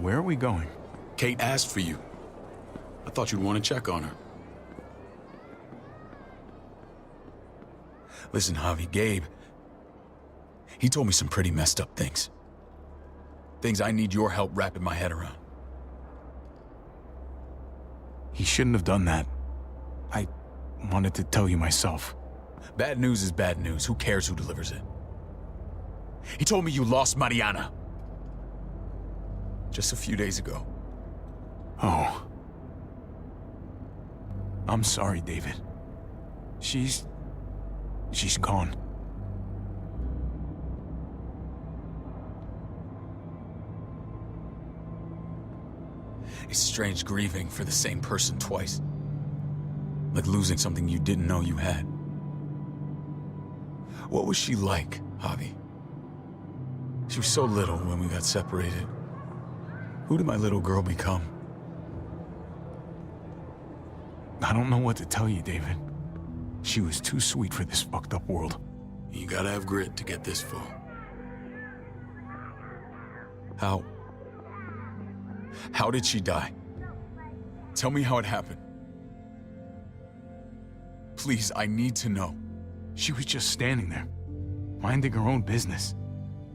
Where are we going? Kate asked for you. I thought you'd want to check on her. Listen, Javi, Gabe, he told me some pretty messed up things. Things I need your help wrapping my head around. He shouldn't have done that. I wanted to tell you myself. Bad news is bad news. Who cares who delivers it? He told me you lost Mariana. Just a few days ago. Oh. I'm sorry, David. She's gone. It's strange grieving for the same person twice. Like losing something you didn't know you had. What was she like, Javi? She was so little when we got separated. Who did my little girl become? I don't know what to tell you, David. She was too sweet for this fucked up world. You gotta have grit to get this far. How did she die? Tell me how it happened. Please, I need to know. She was just standing there, minding her own business.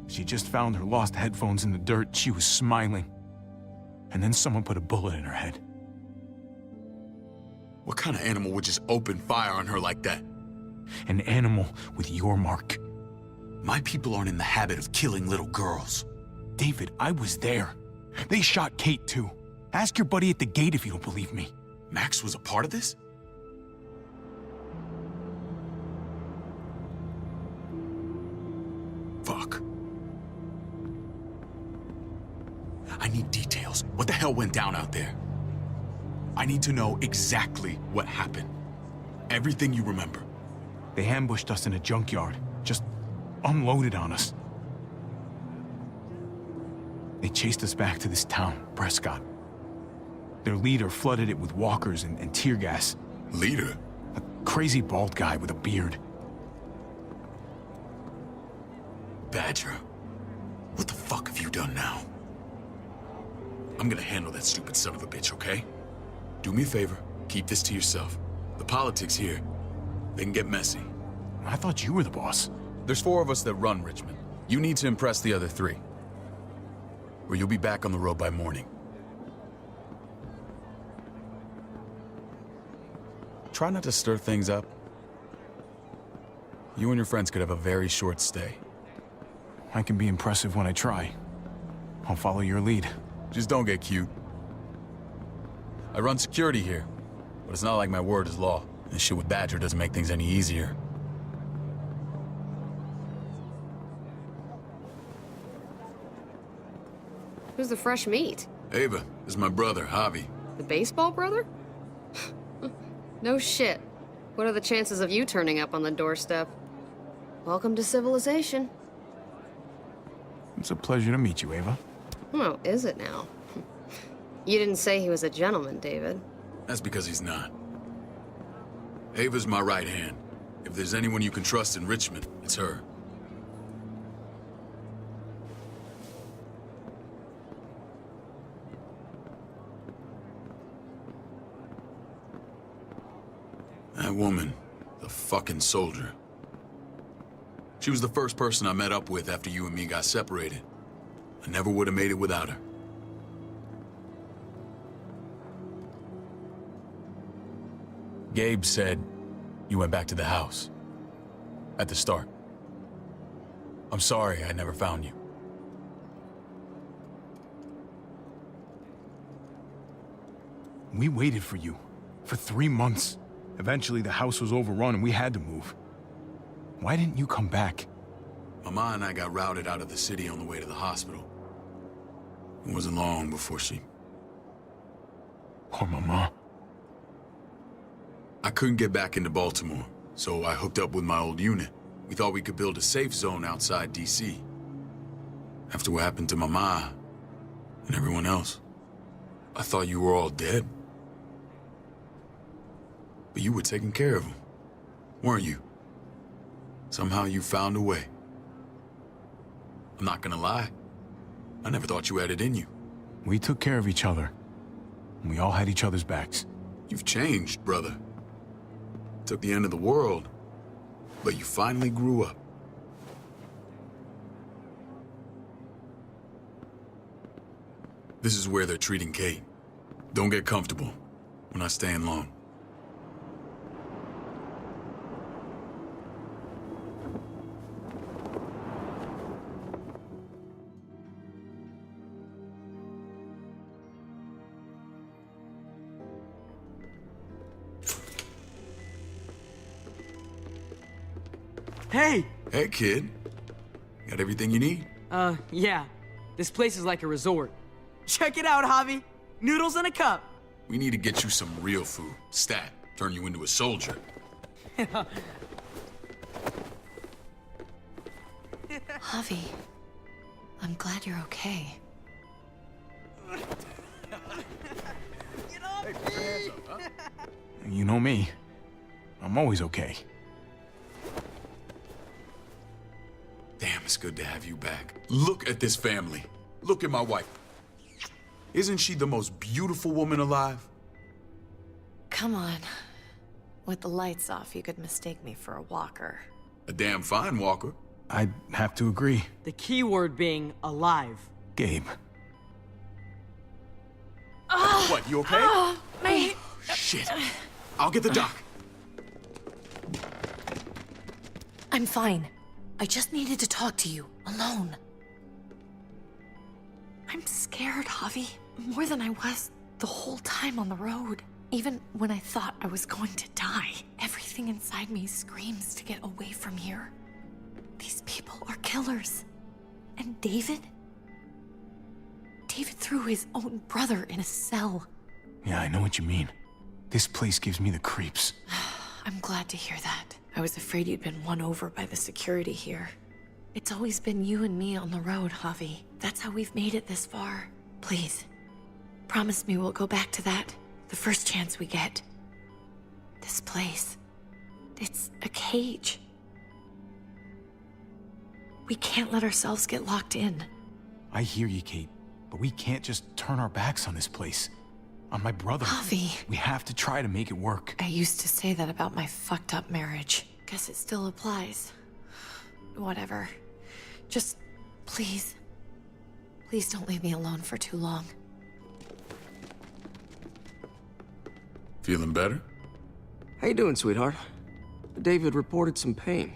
She just found her lost headphones in the dirt. She was smiling. And then someone put a bullet in her head. What kind of animal would just open fire on her like that? An animal with your mark. My people aren't in the habit of killing little girls. David, I was there. They shot Kate too. Ask your buddy at the gate if you don't believe me. Max was a part of this? Fuck. I need details. What the hell went down out there? I need to know exactly what happened. Everything you remember. They ambushed us in a junkyard. Just unloaded on us. They chased us back to this town, Prescott. Their leader flooded it with walkers and tear gas. Leader? A crazy bald guy with a beard. Badger? What the fuck have you done now? I'm gonna handle that stupid son of a bitch, okay? Do me a favor, keep this to yourself. The politics here, they can get messy. I thought you were the boss. There's 4 of us that run Richmond. You need to impress the other 3. Or you'll be back on the road by morning. Try not to stir things up. You and your friends could have a very short stay. I can be impressive when I try. I'll follow your lead. Just don't get cute. I run security here, but it's not like my word is law. And shit with Badger doesn't make things any easier. Who's the fresh meat? Ava, this is my brother, Javi. The baseball brother? No shit. What are the chances of you turning up on the doorstep? Welcome to civilization. It's a pleasure to meet you, Ava. Oh, is it now? You didn't say he was a gentleman, David. That's because he's not. Ava's my right hand. If there's anyone you can trust in Richmond, it's her. That woman, the fucking soldier. She was the first person I met up with after you and me got separated. I never would have made it without her. Gabe said you went back to the house. At the start. I'm sorry I never found you. We waited for you. For 3 months. Eventually the house was overrun and we had to move. Why didn't you come back? Mama and I got routed out of the city on the way to the hospital. It wasn't long before she... Poor Mama. I couldn't get back into Baltimore, so I hooked up with my old unit. We thought we could build a safe zone outside D.C. After what happened to Mama and everyone else, I thought you were all dead. But you were taking care of them, weren't you? Somehow you found a way. I'm not gonna lie. I never thought you had it in you. We took care of each other. We all had each other's backs. You've changed, brother. Took the end of the world, but you finally grew up. This is where they're treating Kate. Don't get comfortable. We're not staying long. Hey! Hey, kid. Got everything you need? Yeah. This place is like a resort. Check it out, Javi. Noodles in a cup. We need to get you some real food. Stat. Turn you into a soldier. Javi, I'm glad you're okay. You know me. I'm always okay. Damn, it's good to have you back. Look at this family. Look at my wife. Isn't she the most beautiful woman alive? Come on. With the lights off, you could mistake me for a walker. A damn fine walker. I'd have to agree. The key word being alive. Gabe. What, you okay? Shit. I'll get the doc. I'm fine. I just needed to talk to you, alone. I'm scared, Javi. More than I was the whole time on the road. Even when I thought I was going to die, everything inside me screams to get away from here. These people are killers. And David? David threw his own brother in a cell. Yeah, I know what you mean. This place gives me the creeps. I'm glad to hear that. I was afraid you'd been won over by the security here. It's always been you and me on the road, Javi. That's how we've made it this far. Please, promise me we'll go back to that the first chance we get. This place, it's a cage. We can't let ourselves get locked in. I hear you, Kate, but we can't just turn our backs on this place. On my brother. Javi. We have to try to make it work. I used to say that about my fucked up marriage. Guess it still applies. Whatever. Just, please. Please don't leave me alone for too long. Feeling better? How you doing, sweetheart? David reported some pain.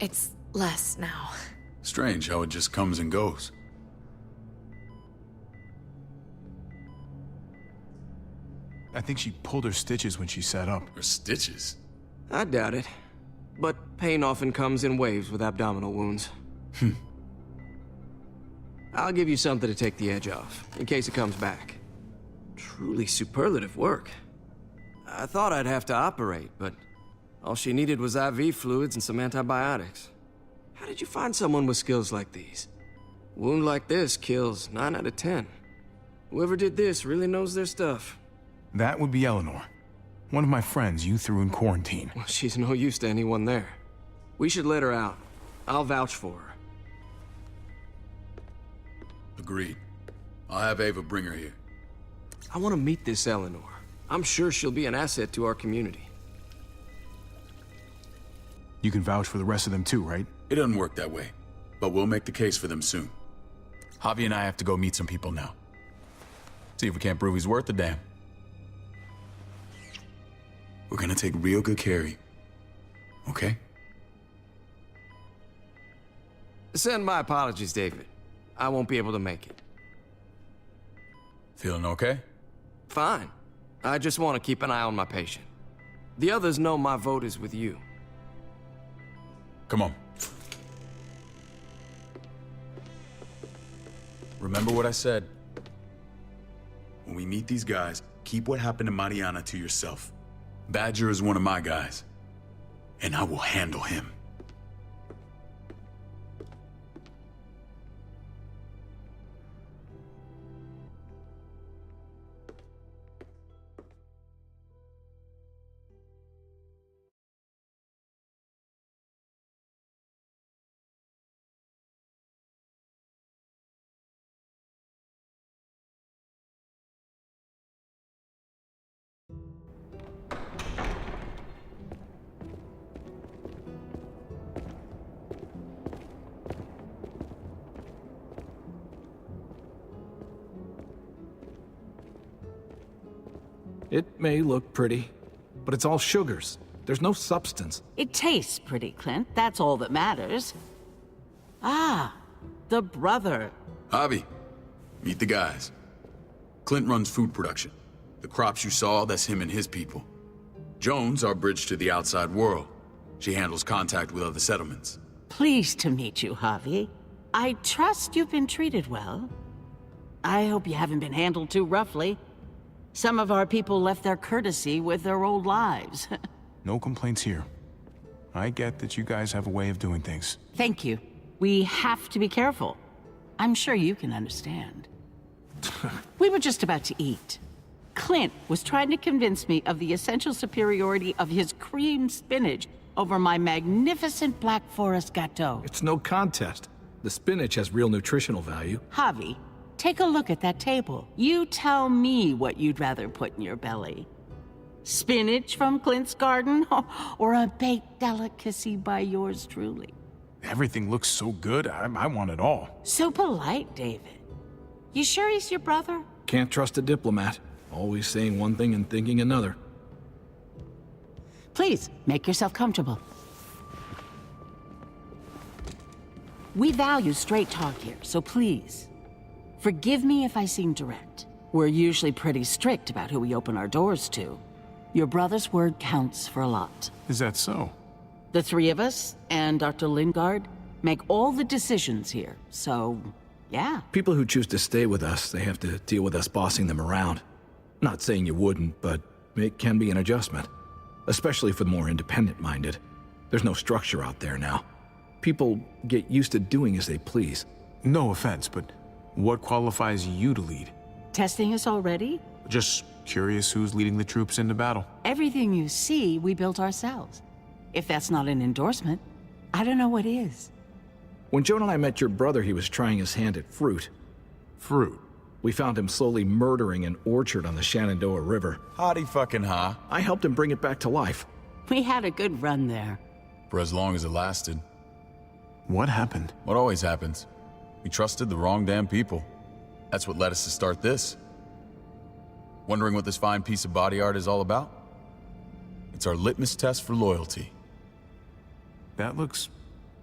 It's less now. Strange how it just comes and goes. I think she pulled her stitches when she sat up. Her stitches? I doubt it. But pain often comes in waves with abdominal wounds. I'll give you something to take the edge off, in case it comes back. Truly superlative work. I thought I'd have to operate, but all she needed was IV fluids and some antibiotics. How did you find someone with skills like these? A wound like this kills 9 out of 10. Whoever did this really knows their stuff. That would be Eleanor. One of my friends you threw in quarantine. Well, she's no use to anyone there. We should let her out. I'll vouch for her. Agreed. I'll have Ava bring her here. I want to meet this Eleanor. I'm sure she'll be an asset to our community. You can vouch for the rest of them too, right? It doesn't work that way, but we'll make the case for them soon. Javi and I have to go meet some people now. See if we can't prove he's worth a damn. We're gonna take real good care of you. Okay? Send my apologies, David. I won't be able to make it. Feeling okay? Fine. I just want to keep an eye on my patient. The others know my vote is with you. Come on. Remember what I said. When we meet these guys, keep what happened to Mariana to yourself. Badger is one of my guys, and I will handle him. It may look pretty, but it's all sugars. There's no substance. It tastes pretty, Clint. That's all that matters. Ah, the brother. Javi, meet the guys. Clint runs food production. The crops you saw, that's him and his people. Joan's our bridge to the outside world. She handles contact with other settlements. Pleased to meet you, Javi. I trust you've been treated well. I hope you haven't been handled too roughly. Some of our people left their courtesy with their old lives. No complaints here. I get that you guys have a way of doing things. Thank you. We have to be careful. I'm sure you can understand. We were just about to eat. Clint was trying to convince me of the essential superiority of his cream spinach over my magnificent Black Forest gâteau. It's no contest. The spinach has real nutritional value. Javi, take a look at that table. You tell me what you'd rather put in your belly. Spinach from Clint's garden, or a baked delicacy by yours truly? Everything looks so good, I want it all. So polite, David. You sure he's your brother? Can't trust a diplomat. Always saying one thing and thinking another. Please, make yourself comfortable. We value straight talk here, so please, forgive me if I seem direct. We're usually pretty strict about who we open our doors to. Your brother's word counts for a lot. Is that so? The three of us and Dr. Lingard make all the decisions here, so yeah. People who choose to stay with us, they have to deal with us bossing them around. Not saying you wouldn't, but it can be an adjustment. Especially for the more independent-minded. There's no structure out there now. People get used to doing as they please. No offense, but what qualifies you to lead? Testing us already? Just curious who's leading the troops into battle. Everything you see, we built ourselves. If that's not an endorsement, I don't know what is. When Joan and I met your brother, he was trying his hand at fruit. Fruit? We found him slowly murdering an orchard on the Shenandoah River. Howdy fucking ha. I helped him bring it back to life. We had a good run there. For as long as it lasted. What happened? What always happens. We trusted the wrong damn people. That's what led us to start this. Wondering what this fine piece of body art is all about? It's our litmus test for loyalty. That looks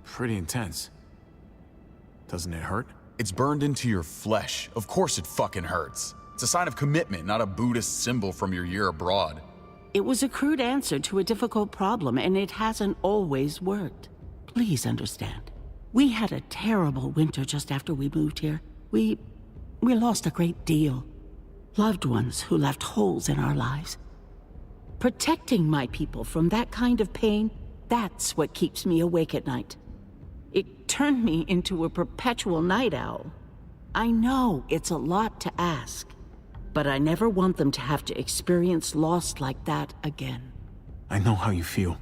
pretty intense. Doesn't it hurt? It's burned into your flesh. Of course it fucking hurts. It's a sign of commitment, not a Buddhist symbol from your year abroad. It was a crude answer to a difficult problem, and it hasn't always worked. Please understand. We had a terrible winter just after we moved here. We lost a great deal. Loved ones who left holes in our lives. Protecting my people from that kind of pain, that's what keeps me awake at night. It turned me into a perpetual night owl. I know it's a lot to ask, but I never want them to have to experience loss like that again. I know how you feel.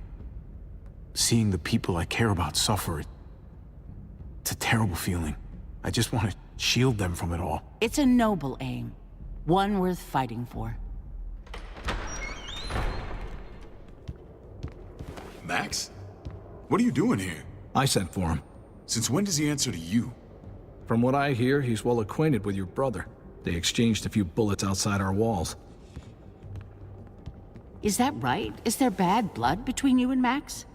Seeing the people I care about suffer, it's a terrible feeling. I just want to shield them from it all. It's a noble aim, one worth fighting for. Max? What are you doing here? I sent for him. Since when does he answer to you? From what I hear, he's well acquainted with your brother. They exchanged a few bullets outside our walls. Is that right? Is there bad blood between you and Max?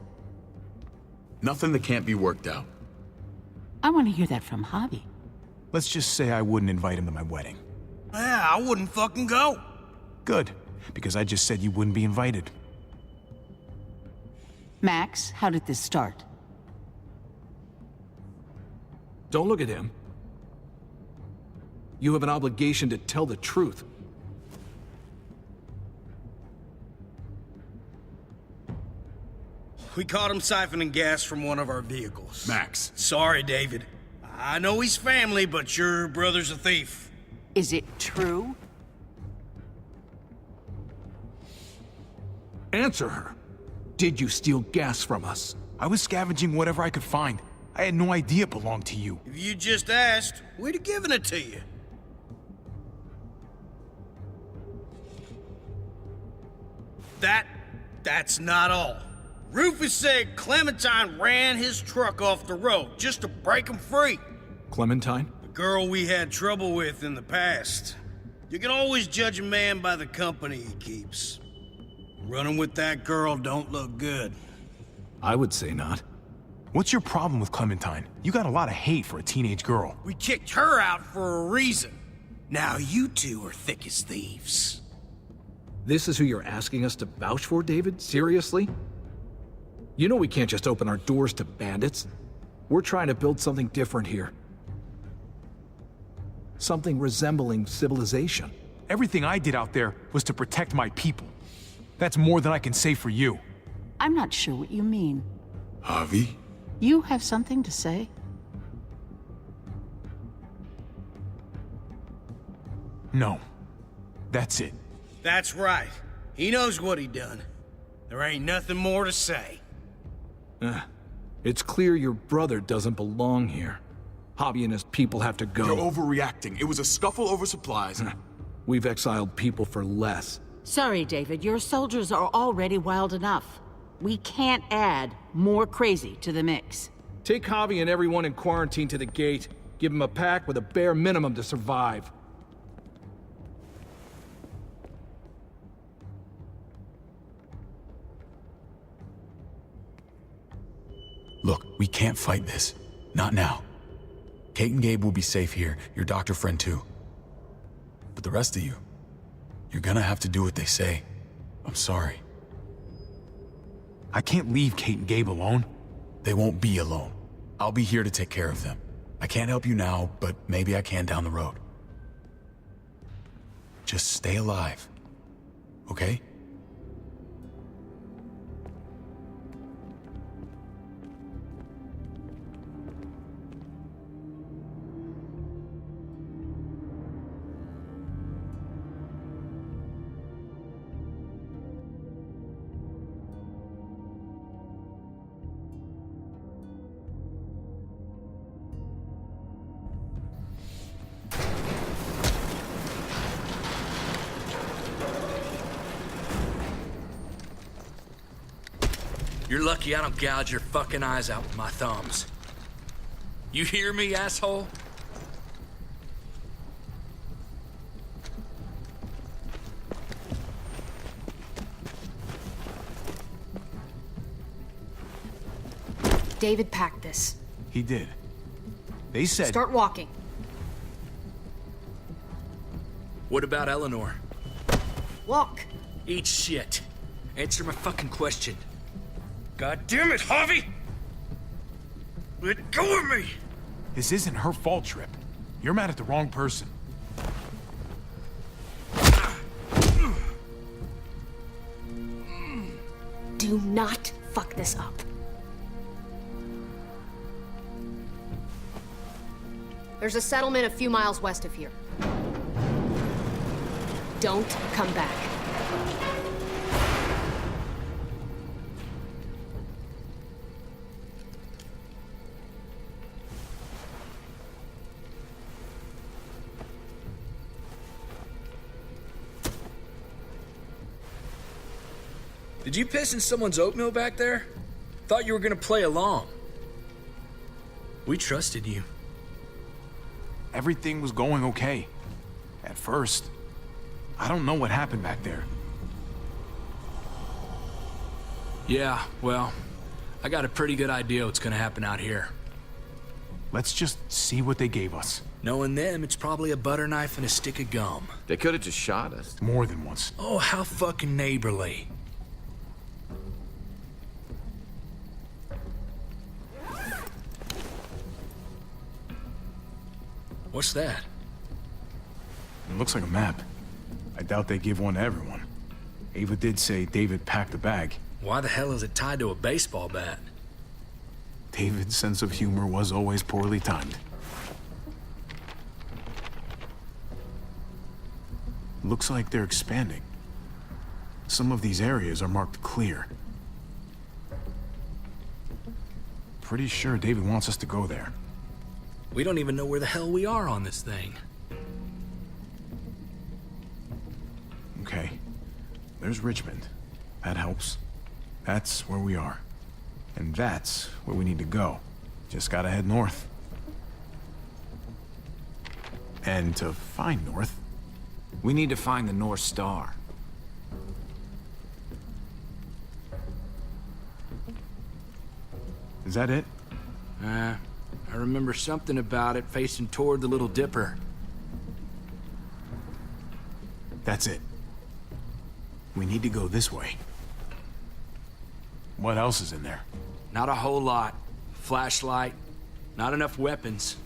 Nothing that can't be worked out. I want to hear that from Javi. Let's just say I wouldn't invite him to my wedding. Yeah, I wouldn't fucking go. Good, because I just said you wouldn't be invited. Max, how did this start? Don't look at him. You have an obligation to tell the truth. We caught him siphoning gas from one of our vehicles. Max. Sorry, David. I know he's family, but your brother's a thief. Is it true? Answer her. Did you steal gas from us? I was scavenging whatever I could find. I had no idea it belonged to you. If you just asked, we'd have given it to you. That's not all. Rufus said Clementine ran his truck off the road just to break him free. Clementine? The girl we had trouble with in the past. You can always judge a man by the company he keeps. Running with that girl don't look good. I would say not. What's your problem with Clementine? You got a lot of hate for a teenage girl. We kicked her out for a reason. Now you two are thick as thieves. This is who you're asking us to vouch for, David? Seriously? You know we can't just open our doors to bandits. We're trying to build something different here. Something resembling civilization. Everything I did out there was to protect my people. That's more than I can say for you. I'm not sure what you mean. Javi? You have something to say? No. That's it. That's right. He knows what he done. There ain't nothing more to say. It's clear your brother doesn't belong here. Javi and his people have to go. You're overreacting. It was a scuffle over supplies. We've exiled people for less. Sorry, David. Your soldiers are already wild enough. We can't add more crazy to the mix. Take Javi and everyone in quarantine to the gate. Give them a pack with a bare minimum to survive. Look, we can't fight this. Not now. Kate and Gabe will be safe here, your doctor friend too. But the rest of you, you're gonna have to do what they say. I'm sorry. I can't leave Kate and Gabe alone. They won't be alone. I'll be here to take care of them. I can't help you now, but maybe I can down the road. Just stay alive, okay? You're lucky I don't gouge your fucking eyes out with my thumbs. You hear me, asshole? David packed this. He did. They said... Start walking. What about Eleanor? Walk. Eat shit. Answer my fucking question. God damn it, Javi! Let go of me! This isn't her fault, Trip. You're mad at the wrong person. Do not fuck this up. There's a settlement a few miles west of here. Don't come back. Did you piss in someone's oatmeal back there? Thought you were gonna play along. We trusted you. Everything was going okay. At first. I don't know what happened back there. Yeah, well, I got a pretty good idea what's gonna happen out here. Let's just see what they gave us. Knowing them, it's probably a butter knife and a stick of gum. They could have just shot us. More than once. Oh, how fucking neighborly. What's that? It looks like a map. I doubt they give one to everyone. Ava did say David packed the bag. Why the hell is it tied to a baseball bat? David's sense of humor was always poorly timed. Looks like they're expanding. Some of these areas are marked clear. Pretty sure David wants us to go there. We don't even know where the hell we are on this thing. Okay. There's Richmond. That helps. That's where we are. And that's where we need to go. Just gotta head north. And to find north, We need to find the North Star. Is that it? I remember something about it facing toward the Little Dipper. That's it. We need to go this way. What else is in there? Not a whole lot. Flashlight, not enough weapons.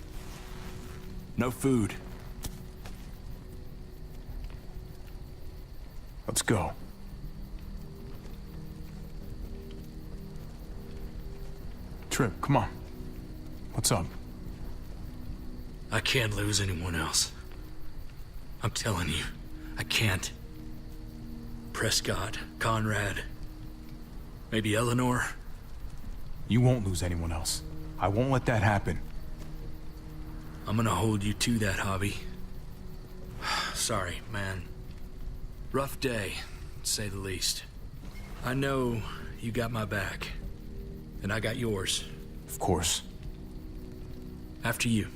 No food. Let's go. Trip, come on. What's up? I can't lose anyone else. I'm telling you, I can't. Prescott, Conrad, maybe Eleanor. You won't lose anyone else. I won't let that happen. I'm gonna hold you to that, Javi. Sorry, man. Rough day, to say the least. I know you got my back, and I got yours. Of course. After you.